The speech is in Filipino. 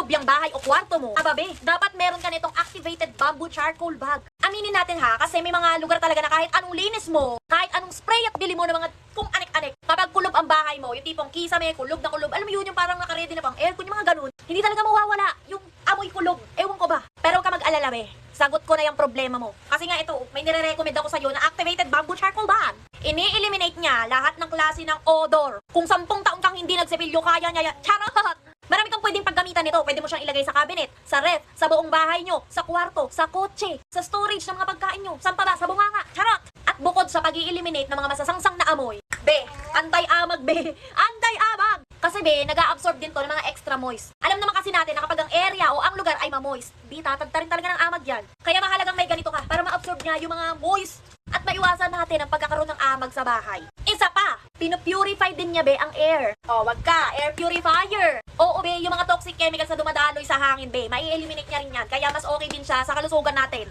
loob yung bahay o kwarto mo, ababe, dapat meron ka nitong activated bamboo charcoal bag. Aminin natin ha, kasi may mga lugar talaga na kahit anong linis mo, kahit anong spray at bili mo ng mga kung anik-anik, kapag kulob ang bahay mo, yung tipong kisame, kulob na kulob, alam mo yun yung parang nakaredy na pang aircon, yung mga ganun, hindi talaga mawawala yung amoy kulob. Ewan ko ba? Pero ka mag-alala be, sagot ko na yung problema mo. Kasi nga ito, may nire-recommend ako sa'yo na activated bamboo charcoal bag. Ini-eliminate niya lahat ng klase ng odor. Kung 10 taon kang hindi nagsipilyo, kaya niya yan. Charot! Marami kang pwedeng paggamitan nito. Pwede mo siyang ilagay sa cabinet, sa ref, sa buong bahay nyo, sa kwarto, sa kotse, sa storage ng mga pagkain nyo. Saan pa ba? Sa bunganga. Charot! At bukod sa pag-i-eliminate ng mga masasangsang na amoy, be, anti-amag be, anti-amag! Kasi be, nag-a-absorb din to ng mga extra moist. Alam naman kasi natin na kapag ang area o ang lugar ay ma-moist, di tatagta rin talaga ng amag yan. Kaya mahalagang may ganito ka para ma-absorb niya yung mga moist at maiwasan natin ang pagkakaroon ng amag sa bahay. Isa pa, pinupurify din niya be ang air. O, wag ka, air purifier. Oo be, yung mga toxic chemicals na dumadaloy sa hangin be, mai-eliminate niya rin yan. Kaya mas okay din siya sa kalusugan natin.